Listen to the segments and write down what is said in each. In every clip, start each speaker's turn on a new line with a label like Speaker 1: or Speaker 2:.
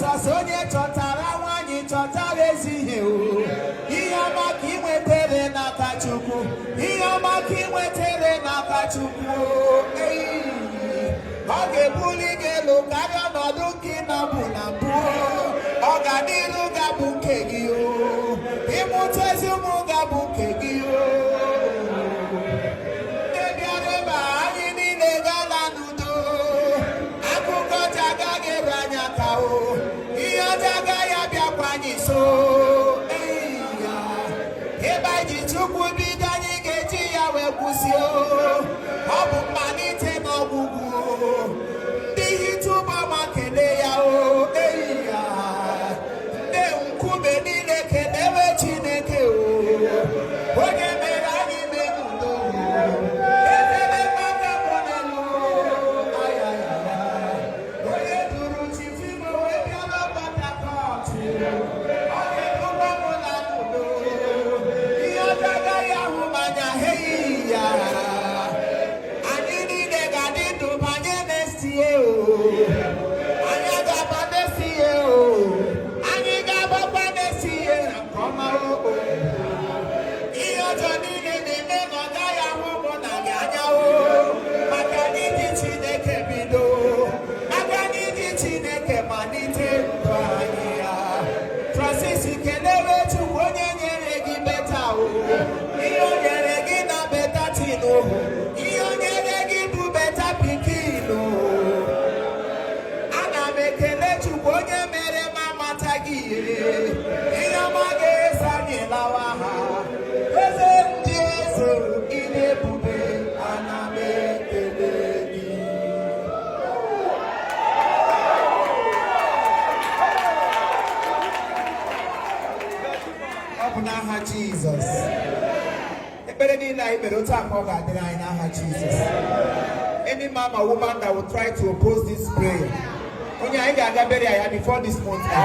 Speaker 1: onye chọtara nwanyị chọtara ezi ihe o. Ihe ọma ka ị nwetere n'aka Chukwu. Ihe ọma ka ị nwetere n'aka Chukwu. Ọ ga-ebuli gị elu karịa ọnọdụ nke ị nọbụ na mbụ. Ọganiru ga-abụ nke gị o. Ịmụta ezi ụmụ ga-abụ nke gị o. Ndị bịara ebe a anyị niile ga-ala n'udo. Akụkọ ọjọọ agaghị eru anyị aka o. Ihe ọjọọ agaghị abịakwa anyị nso. Ebe anyị ji Chukwu bido anyị ga-eji ya wee kwụsị o. Ọ bụ mmalite na ọgwụgwụ o. Ndị hitụba ma kelee ya o. Ndị nkume niile kelewe Chineke o. Onye mere anyị mee n'udo o. Ezebe maka mọnelu o. Onye duru Chiefimo wee bịa n'ọgbata kọọtụ. Ọ ga-edukwa mụ na n'udo. Ihe ọjọọ agaghị ahụ m anya heyi ya. Anyị niile ga-adị ndụ banye n'esie o. Anyị ga-aba n'esie o. Anyị ga-abakwa n'esie na nke ọma o. Ihe ọjọọ niile na-eme na ọ gaghị ahụ mụ na gị anya o. Maka n'iji Chineke bido. Maka n'iji Chineke malite ndụ anyị ya. Francis kelewe Chukwu onye nyere gị beta o. Ihe o nyere gị na beta tin o. Ihe o nyere gị bụ beta pikin o. Ana m ekele Chukwu onye mere m amata gị ihe. Ihe ọma ga-eso anyị lawa ha. Eze ndị eze ị na-ebube ana m ekele gị. Ọ bụ n'aha Jizọs. Ekpere niile anyị kpere otu a ka ọ ga-adịrị anyị n'aha Jizọs. Any man or woman that will try to oppose this prayer, onye anyị ga-aga bury ya before this month ends.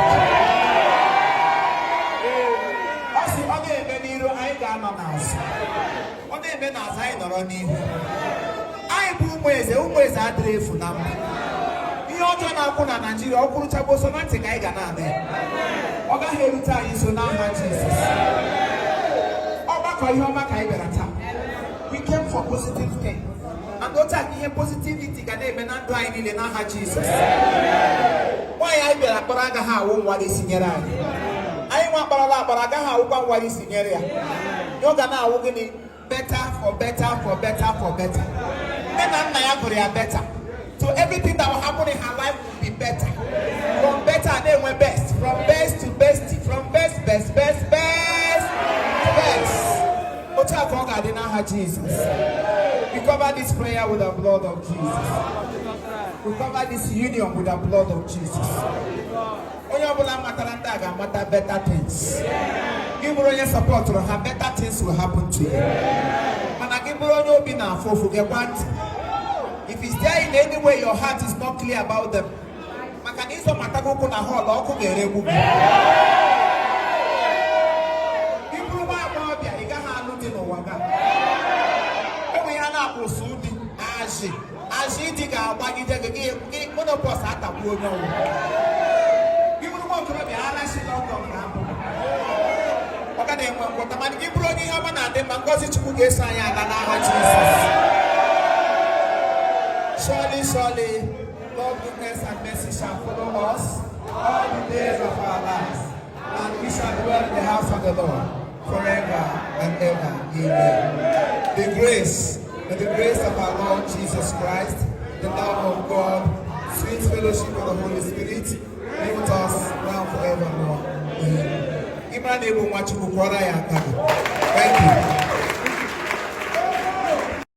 Speaker 1: Ọ sị ọ na-eme n'iru anyị ga-anọ n'azụ. Ọ na-eme n'azụ anyị nọrọ n'ihu. Anyị bụ ụmụ eze adịrị efu na mba. Ihe ọjọọ na-akwụ na Naịjirịa ọ kwụrụchagbo so na ntị ka anyị ga na-anụ ya. Ọ gaghị erute anyị nso n'aha Jizọs. Ọgbakọ ihe ọma ka anyị bịara taa. We came for positive things. And otu a ihe positivity ga na-eme na ndụ anyị niile n'aha Jizọs. Nwaanyị anyị bịara akpọrọ agaghị awụ nwa ga-esi nyere anyị. Anyị nwa akparala akpara agaghị awụkwa nwa ga-esi nyere ya. Ọ ga na-awụ gịnị? Better for better for better for better. Nne na nna ya gụrụ ya better. So everything that will happen in her life will be better. From better na-enwe best. From best to best. From best to best. Otu a ka ọ ga-adị n'aha Jizọs. We cover this prayer with the blood of Jesus. We cover this union with the blood of Jesus. Onye ọbụla matara ndị a ga-amata better things. Gị bụrụ onye sọpọtụrụ ha, better things will happen to you. Mana gị bụrụ onye obi na-afụ ụfụ gekwa ntị. If it's there in any way your heart is not clear about them, maka na ịzọ mata ụkwụ na họl ọkụ ga-eregbu gị. Gị bụrụ nwa agbọghọbịa ị gaghị alụ dị n'ụwa ga. Enwe ya na-akwụsị ụdị azị dị ga-agbagide gị monopọs atagbu onye ọnwụ. Gị bụrụ nwa okorobịa arashi n'ọgọ nke abụ. Ọ ga na-enwe ngwọta mana gị bụrụ onye ihe ọma na-adị mma ngọzi Chukwu ga-eso anyị aga n'aha Jizọs. Surely, God's goodness and mercy shall follow us all the days of our lives, and we shall dwell in the house of the Lord forever and ever. Amen. The grace of our Lord Jesus Christ, the love of God, sweet fellowship of the Holy Spirit, be with us now forevermore. Amen. Thank you.